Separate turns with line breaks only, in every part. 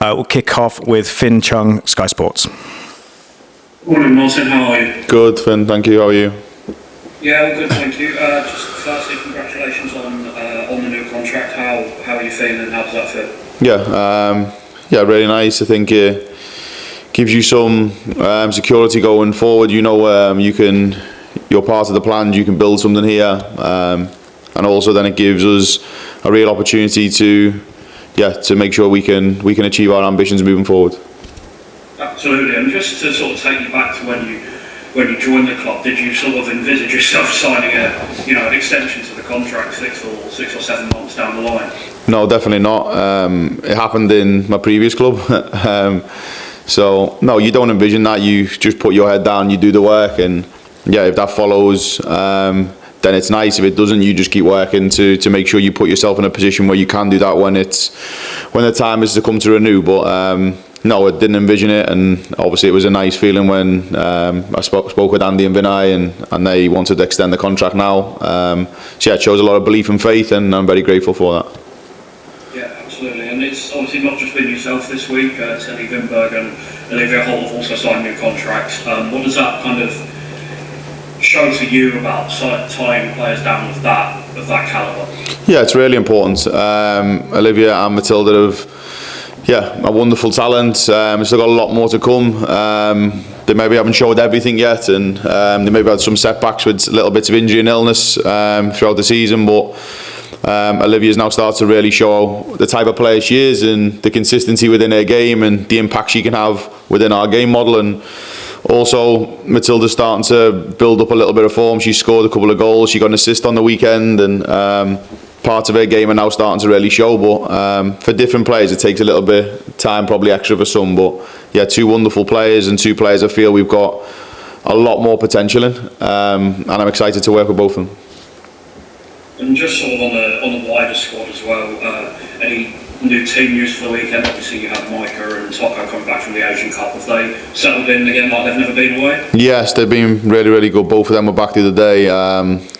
We'll kick off with Finn Chung, Sky Sports.
Morning, Martin. How are you?
Good, Finn. Thank you. How are you?
Yeah, all good, thank you. Just firstly, congratulations on the new contract. How are you feeling and how does that feel?
Yeah, really nice. I think it gives you some security going forward. You know, you're part of the plan. You can build something here, and also then it gives us a real opportunity to make sure we can achieve our ambitions moving forward.
Absolutely, and just to sort of take you back to when you joined the club, did you sort of envisage yourself signing an extension to the contract 6 or 7 months down the line?
No, definitely not. It happened in my previous club. So no, you don't envision that. You just put your head down, you do the work, and if that follows, then it's nice. If it doesn't, you just keep working to make sure you put yourself in a position where you can do that when the time is to come to renew. But no, I didn't envision it, and obviously it was a nice feeling when I spoke with Andy and Vinay, and they wanted to extend the contract now. It shows a lot of belief and faith, and I'm very grateful for that.
Yeah, absolutely, and it's obviously not just been yourself this week. Teddy Wimberg and Olivia Holt have also signed new contracts. What does that kind of show to you about tying players down of that calibre? Yeah,
it's really important. Olivia and Matilda have a wonderful talent. They've still got a lot more to come. They maybe haven't showed everything yet, and they maybe had some setbacks with little bits of injury and illness throughout the season, but Olivia's now started to really show the type of player she is and the consistency within her game and the impact she can have within our game model. And also Matilda's starting to build up a little bit of form. She scored a couple of goals, she got an assist on the weekend, and parts of her game are now starting to really show. But for different players it takes a little bit of time, probably extra for some. But yeah, 2 wonderful players, and 2 players I feel we've got a lot more potential in, and I'm excited to work with both of them.
And just sort of on the wider squad as well, any new team news for the weekend? Obviously you have Micah and Toko coming back from the Asian Cup. Have they settled in again like they've never been away? Yes,
they've been really, really good. Both of them were back the other day.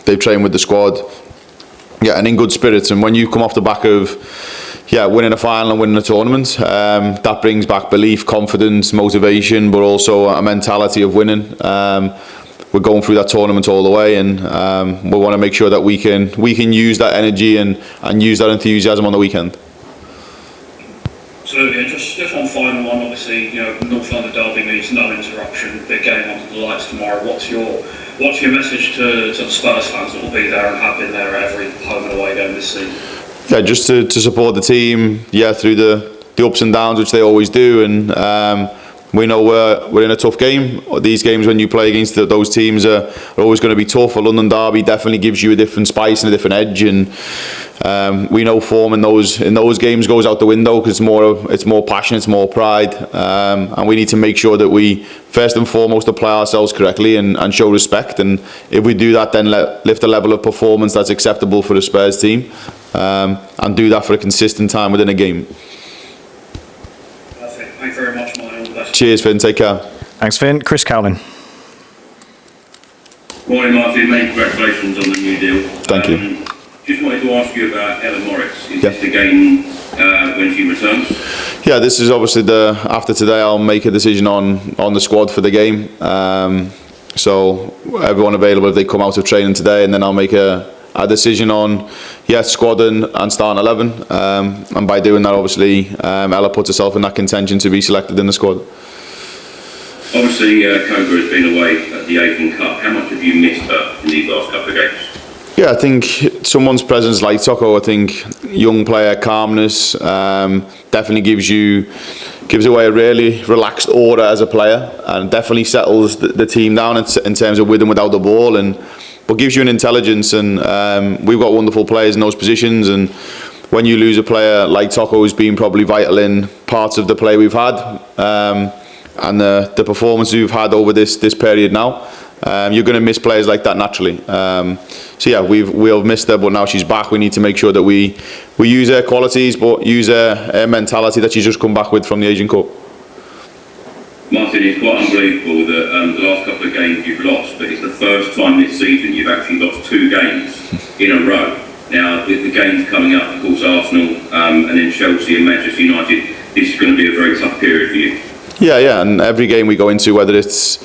They've trained with the squad, and in good spirits. And when you come off the back of winning a final and winning a tournament, that brings back belief, confidence, motivation, but also a mentality of winning. We're going through that tournament all the way, and we want to make sure that we can use that energy and use that enthusiasm on the weekend.
Absolutely, and just one final one. Obviously, North London derby means no interruption. Big game under the lights tomorrow. What's your message to the Spurs fans that will be there and have been there every home and away game this season? Yeah,
just to support the team. Through the ups and downs, which they always do, and we know we're in a tough game. These games, when you play against those teams, are always going to be tough. A London derby definitely gives you a different spice and a different edge, and we know form in those games goes out the window because it's more passion, it's more pride, and we need to make sure that we first and foremost apply ourselves correctly and show respect. And if we do that, then lift the level of performance that's acceptable for the Spurs team, and do that for a consistent time within a game.
Perfect. Thank you very much, Martin.
Cheers, Finn. Take care.
Thanks, Finn. Chris Cowlin.
Morning, Martin. Many congratulations on the new deal.
Thank you.
Just wanted to ask you about Ella Morris. Is this the game when she returns?
Yeah, this is obviously after today I'll make a decision on the squad for the game. So everyone available if they come out of training today, and then I'll make a decision on squad and starting 11, and by doing that obviously Ella puts herself in that contention to be selected in the squad.
Obviously Koga has been away at the Asian Cup. How much have you missed her in these last couple of games?
Yeah, I think someone's presence like Toko, I think young player, calmness, definitely gives away a really relaxed aura as a player, and definitely settles the team down in terms of with and without the ball, but gives you an intelligence. And we've got wonderful players in those positions, and when you lose a player like Toko, who's been probably vital in parts of the play we've had, and the performance we've had over this period now, you're going to miss players like that naturally. We'll missed her, but now she's back. We need to make sure that we use her qualities, but use her mentality that she's just come back with from the Asian Cup.
Martin, it's quite unbelievable that the last couple of games you've lost, but it's the first time this season you've actually lost 2 games in a row. Now, the games coming up, of course, Arsenal and then Chelsea and Manchester United, this is going to be a very tough period for you.
Yeah, and every game we go into, whether it's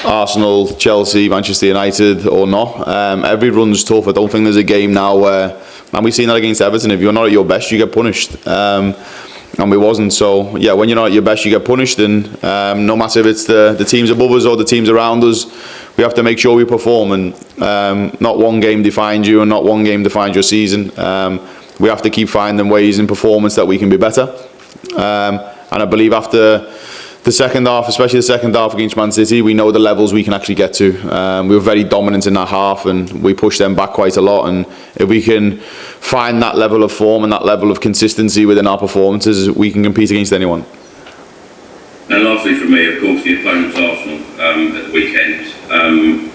Arsenal, Chelsea, Manchester United or not, every run's tough. I don't think there's a game now where, and we've seen that against Everton, if you're not at your best, you get punished. And we wasn't. So yeah, when you're not at your best, you get punished. And no matter if it's the teams above us or the teams around us, we have to make sure we perform. And not one game defines you, and not one game defines your season. We have to keep finding ways in performance that we can be better. And I believe after the second half, especially the second half against Man City, we know the levels we can actually get to. We were very dominant in that half, and we pushed them back quite a lot. And if we can find that level of form and that level of consistency within our performances, we can compete against anyone.
And lastly for me, of course, the opponent's Arsenal at the weekend.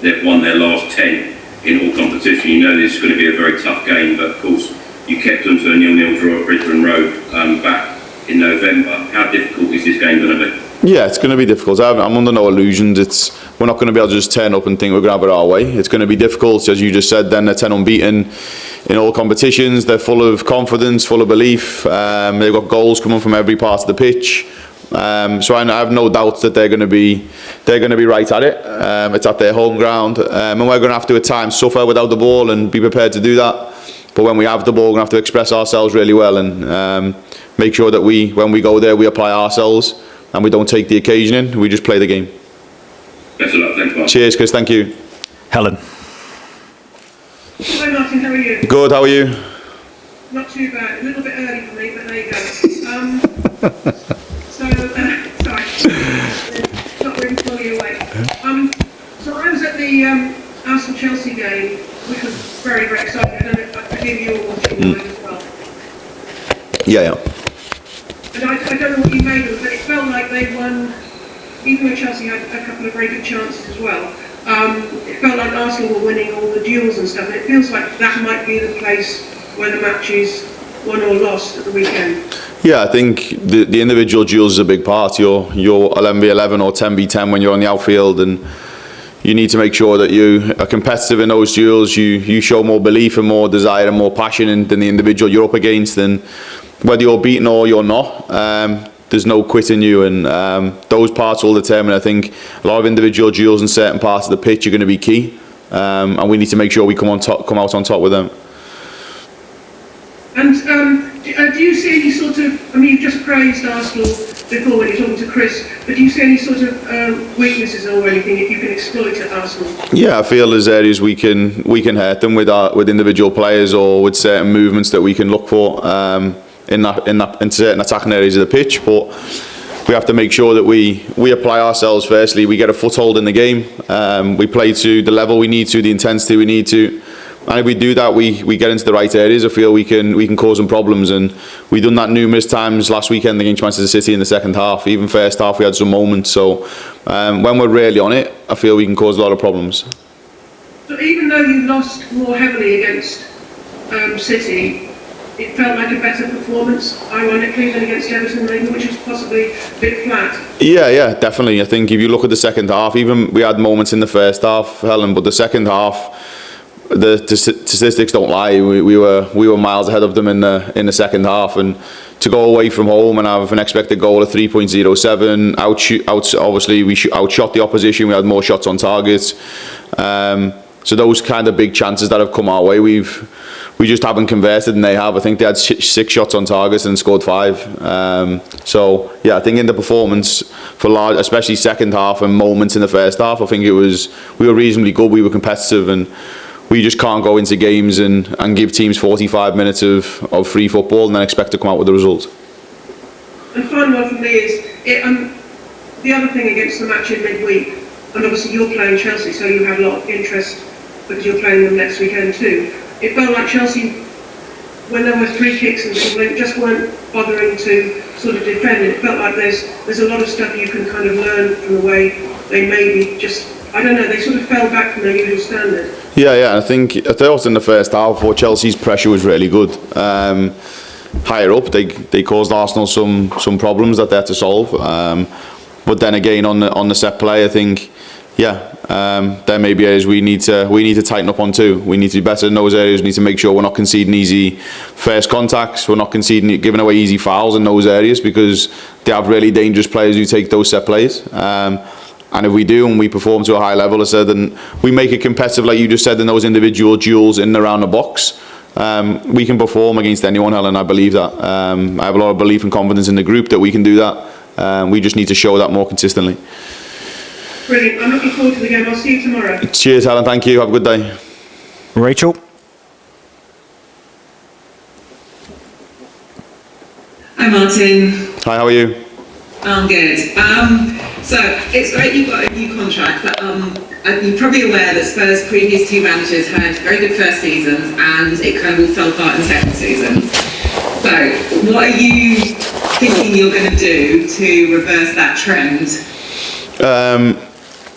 They've won their last 10 in all competition. You know this is going to be a very tough game, but of course you kept them to a 0-0 draw at Brisbane Road back in November. How difficult is this game going to be?
Yeah, it's going to be difficult. I'm under no illusions. We're not going to be able to just turn up and think we're going to have it our way. It's going to be difficult, as you just said. Then they're 10 unbeaten in all competitions. They're full of confidence, full of belief. They've got goals coming from every part of the pitch. So I have no doubt that they're going to be right at it. It's at their home ground, and we're going to have to at times suffer without the ball and be prepared to do that. But when we have the ball, we're going to have to express ourselves really well and make sure that when we go there, we apply ourselves. And we don't take the occasion in, we just play the game.
Best of luck, thanks, Mark.
Cheers, Chris, thank you.
Helen.
Hi Martin, how are you?
Good, how are you?
Not too bad, a little bit early for me, but there you go. Sorry, not really fully awake. So I was at the Arsenal-Chelsea game, which was very, very exciting. I presume you were watching live as well.
Yeah.
And I don't know what you made of it, but it felt like they won, even though Chelsea had a couple of very good chances as well. It felt like Arsenal were winning all the duels and stuff, and it feels like that might be the place where the match is won or lost at the weekend.
Yeah, I think the individual duels is a big part. You're 11v11 or 10v10 when you're on the outfield, and you need to make sure that you are competitive in those duels. You show more belief and more desire and more passion than the individual you're up against. And whether you're beaten or you're not, there's no quitting you, and those parts will determine. I think a lot of individual duels in certain parts of the pitch are going to be key, and we need to make sure we come out on top with them.
And do you see any sort of, I mean, you've just praised Arsenal before when you're talking to Chris, but do you see any sort of weaknesses or anything that you can exploit at Arsenal? Yeah,
I feel there's areas we can hurt them with individual players or with certain movements that we can look for in certain attacking areas of the pitch, but we have to make sure that we apply ourselves firstly. We get a foothold in the game. We play to the level we need to, the intensity we need to. And if we do that, we get into the right areas. I feel we can cause them problems, and we've done that numerous times last weekend against Manchester City in the second half. Even first half, we had some moments. So when we're really on it, I feel we can cause a lot of problems.
So even though you lost more heavily against City, it felt like a better performance, ironically, than against Everton, maybe, which was possibly a bit flat. Yeah,
definitely. I think if you look at the second half, even we had moments in the first half, Helen, but the second half, the statistics don't lie. We were miles ahead of them in the second half, and to go away from home and have an expected goal of 3.07, obviously we outshot the opposition. We had more shots on target. So those kind of big chances that have come our way, we just haven't converted, and they have. I think they had 6 shots on target and scored 5. So yeah, I think in the performance for especially second half and moments in the first half, I think we were reasonably good. We were competitive, and we just can't go into games and give teams 45 minutes of free football and then expect to come out with the result.
And final one for me is the other thing against the match in midweek, and obviously you're playing Chelsea, so you have a lot of interest because you're playing them next weekend too. It felt like Chelsea, when there were free kicks and things, they just weren't bothering to sort of defend. It felt like there's a lot of stuff you can kind of learn from the way they maybe just, I don't know, they sort of fell back from their usual standard.
Yeah, I thought in the first half, Chelsea's pressure was really good. Higher up, they caused Arsenal some problems that they had to solve. But then again, on the set play, I think, there may be areas we need to tighten up on too. We need to be better in those areas. We need to make sure we're not conceding easy first contacts. We're not giving away easy fouls in those areas, because they have really dangerous players who take those set plays. And if we do and we perform to a high level, as I said, and we make it competitive, like you just said, in those individual duels in and around the box, we can perform against anyone, Helen. I believe that. I have a lot of belief and confidence in the group that we can do that. We just need to show that more consistently.
Brilliant. I'm looking forward to the game. I'll see you tomorrow.
Cheers, Helen. Thank you. Have a good day.
Rachel?
Hi Martin.
Hi, how are you?
I'm good. So it's great you've got a new contract, but you're probably aware that Spurs' previous two managers had very good first seasons and it kind of all fell apart in the second season. So what are you thinking you're going to do to reverse that trend?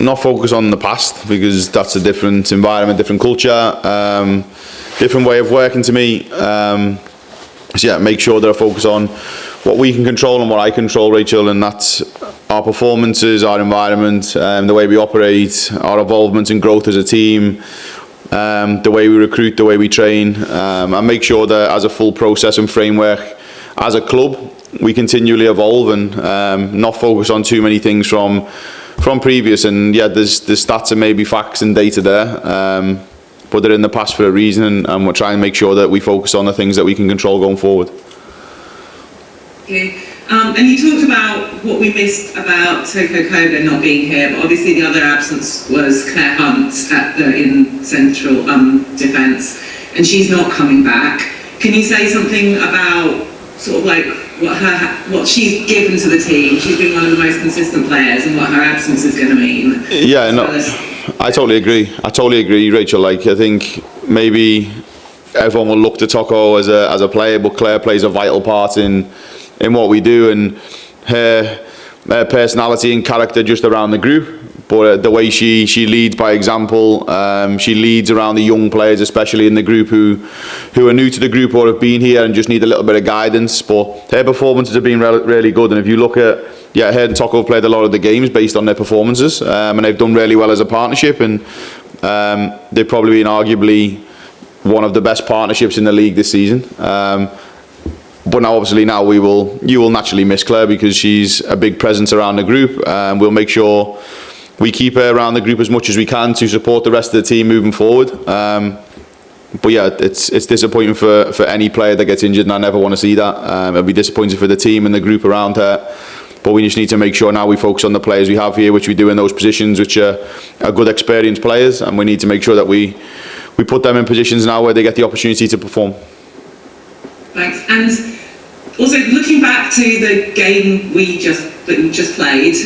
Not focus on the past, because that's a different environment, different culture, different way of working to me. So yeah, make sure that I focus on what we can control and what I control, Rachel, and that's our performances, our environment, the way we operate, our involvement and growth as a team, the way we recruit, the way we train, and make sure that as a full process and framework, as a club, we continually evolve and not focus on too many things from previous. And yeah, there's stats and maybe facts and data there, but they're in the past for a reason, and we're trying to make sure that we focus on the things that we can control going forward.
Okay. And you talked about what we missed about Toko Koga not being here, but obviously the other absence was Claire Hunt in central defence, and she's not coming back. Can you say something about sort of like what she's given to the team? She's been one of the most consistent players, and what her absence is going to mean.
Yeah, no, I totally agree, Rachel. Like, I think maybe everyone will look to Toko as a player, but Claire plays a vital part in what we do, and her personality and character just around the group. But the way she leads by example, she leads around the young players, especially in the group who are new to the group or have been here and just need a little bit of guidance. But her performances have been really good, and if you look at, her and Toko have played a lot of the games based on their performances, and they've done really well as a partnership, and they've probably been arguably one of the best partnerships in the league this season. But now, obviously, you will naturally miss Claire, because she's a big presence around the group. We'll make sure we keep her around the group as much as we can to support the rest of the team moving forward. But yeah, it's disappointing for any player that gets injured, and I never want to see that. It'll be disappointing for the team and the group around her. But we just need to make sure now we focus on the players we have here, which we do in those positions, which are good, experienced players, and we need to make sure that we put them in positions now where they get the opportunity to perform.
Thanks. And also, looking back to the game that we just played,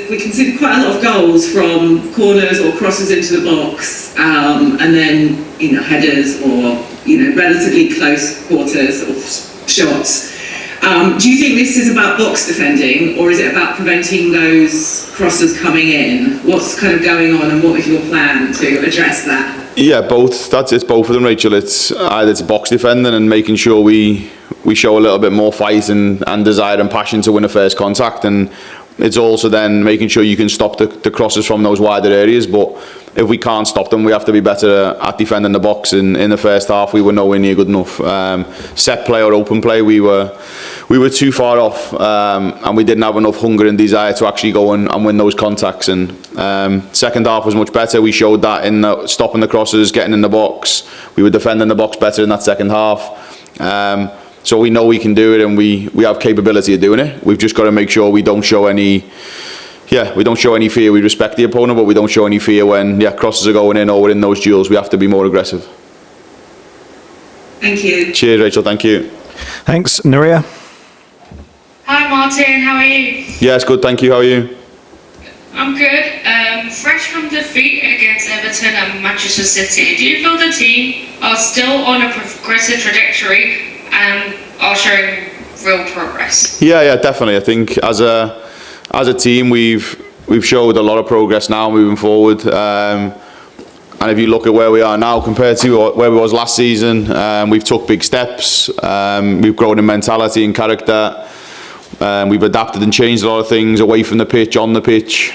we considered quite a lot of goals from corners or crosses into the box, and then headers or relatively close quarters or shots. Do you think this is about box defending, or is it about preventing those crosses coming in? What's kind of going on, and what is your plan to address that? Yeah,
both. It's both of them, Rachel. It's either box defending and making sure we show a little bit more fight and desire and passion to win a first contact, and it's also then making sure you can stop the crosses from those wider areas. But if we can't stop them, we have to be better at defending the box. In the first half, we were nowhere near good enough. Set play or open play, we were too far off, and we didn't have enough hunger and desire to actually go and win those contacts. And second half was much better. We showed that in stopping the crosses, getting in the box. We were defending the box better in that second half. So we know we can do it, and we have capability of doing it. We've just got to make sure we don't show any fear. We respect the opponent, but we don't show any fear when crosses are going in or we're in those duels. We have to be more aggressive.
Thank you.
Cheers, Rachel. Thank you.
Thanks. Nuria?
Hi Martin, how are you?
Yes, good. Thank you. How are you?
I'm good. Fresh from defeat against Everton and Manchester City, do you feel the team are still on a progressive trajectory and are showing real progress?
Yeah, definitely. I think as a team, we've showed a lot of progress now moving forward. And if you look at where we are now compared to where we was last season, we've took big steps. We've grown in mentality and character. We've adapted and changed a lot of things away from the pitch, on the pitch.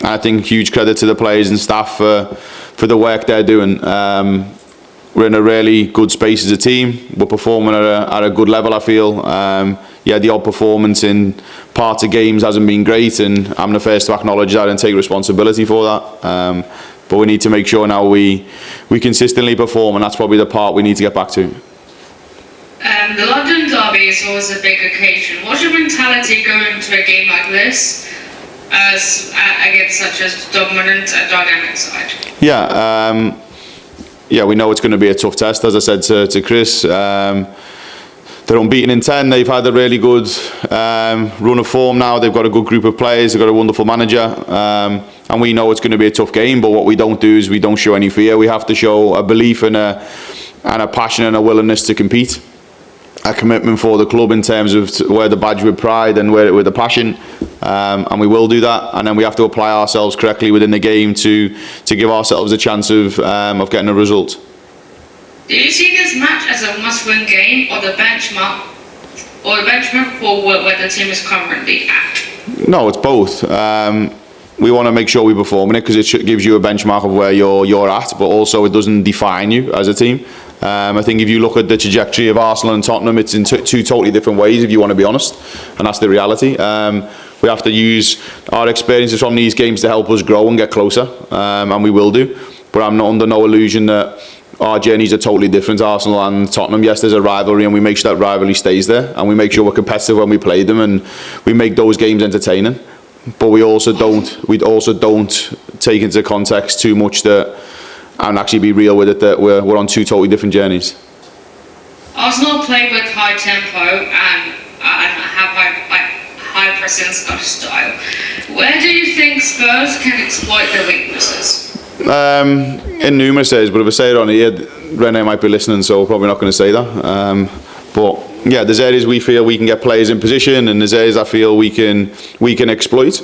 And I think huge credit to the players and staff for the work they're doing. We're in a really good space as a team. We're performing at a good level, I feel. The odd performance in parts of games hasn't been great, and I'm the first to acknowledge that and take responsibility for that. But we need to make sure now we consistently perform, and that's probably the part we need to get back to.
The London derby is always a big occasion. What's your mentality going into a game like this against such a dominant and dynamic side?
We know it's going to be a tough test, as I said to Chris. They're unbeaten in 10. They've had a really good run of form now. They've got a good group of players. They've got a wonderful manager. And we know it's going to be a tough game, but what we don't do is we don't show any fear. We have to show a belief and a passion and a willingness to compete. A commitment for the club in terms of wear the badge with pride and wear it with a passion. And we will do that. And then we have to apply ourselves correctly within the game to give ourselves a chance of getting a result.
Do you see this match as a must-win game or the benchmark for where the team is currently at?
No, it's both. We want to make sure we perform in it because it gives you a benchmark of where you're at, but also it doesn't define you as a team. I think if you look at the trajectory of Arsenal and Tottenham, it's in two totally different ways, if you want to be honest, and that's the reality. We have to use our experiences from these games to help us grow and get closer, and we will do. But I'm not under no illusion that our journeys are totally different, Arsenal and Tottenham. Yes, there's a rivalry, and we make sure that rivalry stays there, and we make sure we're competitive when we play them, and we make those games entertaining. But we also don't take into context too much that, and actually be real with it, that we're on two totally different journeys.
Arsenal play with high tempo and have high pressing style. Where do you think Spurs can exploit their weaknesses?
In numerous areas, but if I say it on here, Rene might be listening, so we're probably not going to say that. But yeah, there's areas we feel we can get players in position, and there's areas I feel we can exploit.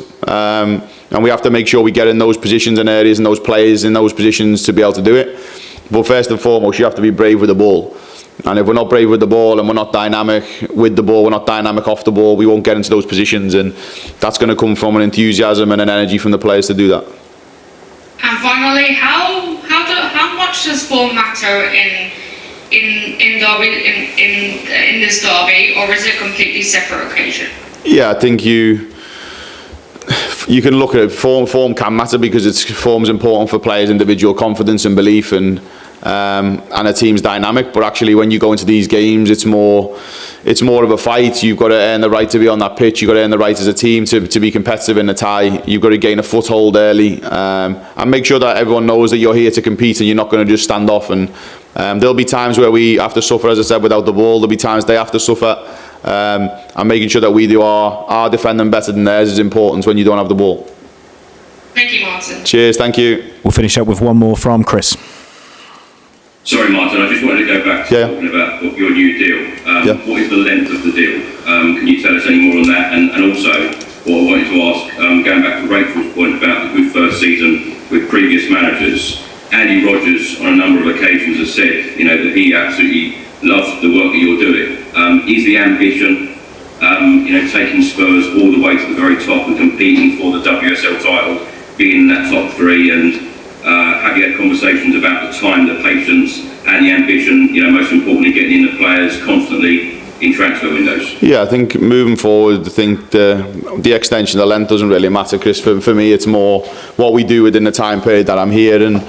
And we have to make sure we get in those positions and areas and those players in those positions to be able to do it. But first and foremost, you have to be brave with the ball. And if we're not brave with the ball and we're not dynamic with the ball, we're not dynamic off the ball, we won't get into those positions. And that's going to come from an enthusiasm and an energy from the players to do that.
And finally, how much does form matter in this derby, or is it a completely separate occasion? Yeah,
I think you can look at it. Form can matter because form's important for players' individual confidence and belief and a team's dynamic. But actually, when you go into these games, it's more of a fight. You've got to earn the right to be on that pitch. You've got to earn the right as a team to be competitive in the tie. You've got to gain a foothold early and make sure that everyone knows that you're here to compete and you're not going to just stand off. And there'll be times where we have to suffer, as I said, without the ball. There'll be times they have to suffer. And making sure that we do our defending better than theirs is important when you don't have the ball.
Thank you, Martin.
Cheers, thank you.
We'll finish up with one more from Chris.
Sorry, Martin, I just wanted to go back to talking about your new deal. What is the length of the deal? Can you tell us any more on that? And also, what I wanted to ask, going back to Rachel's point about the good first season with previous managers, Andy Rodgers on a number of occasions has said, that he absolutely loves the work that you're doing. Is the ambition, taking Spurs all the way to the very top and competing for the WSL title, being in that top three, and have you had conversations about the time, the patience, and the ambition? Most importantly, getting in the players constantly in transfer windows. Yeah,
I think moving forward, I think the extension, the length doesn't really matter, Chris. For me, it's more what we do within the time period that I'm here and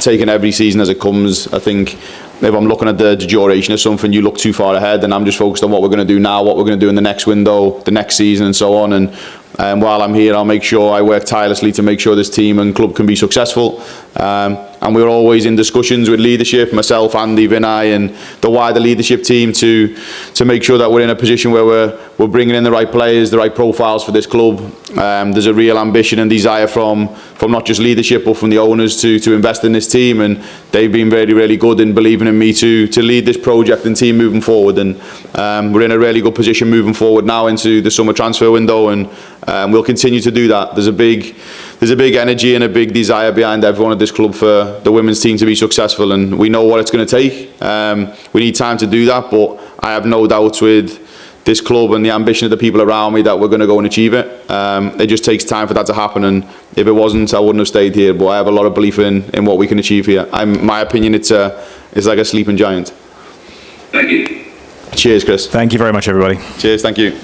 taking every season as it comes. I think if I'm looking at the duration of something, you look too far ahead, and I'm just focused on what we're going to do now, what we're going to do in the next window, the next season, and so on. And while I'm here, I'll make sure I work tirelessly to make sure this team and club can be successful. And we're always in discussions with leadership, myself, Andy, Vinay, and the wider leadership team to make sure that we're in a position where we're bringing in the right players, the right profiles for this club. There's a real ambition and desire from not just leadership but from the owners to invest in this team, and they've been really, really good in believing in me to lead this project and team moving forward. And we're in a really good position moving forward now into the summer transfer window, and we'll continue to do that. There's a big energy and a big desire behind everyone at this club for the women's team to be successful, and we know what it's going to take. We need time to do that, but I have no doubt with this club and the ambition of the people around me that we're going to go and achieve it. It just takes time for that to happen, and if it wasn't, I wouldn't have stayed here. But I have a lot of belief in what we can achieve here. My opinion, it's like a sleeping giant.
Thank you.
Cheers, Chris.
Thank you very much, everybody.
Cheers, thank you.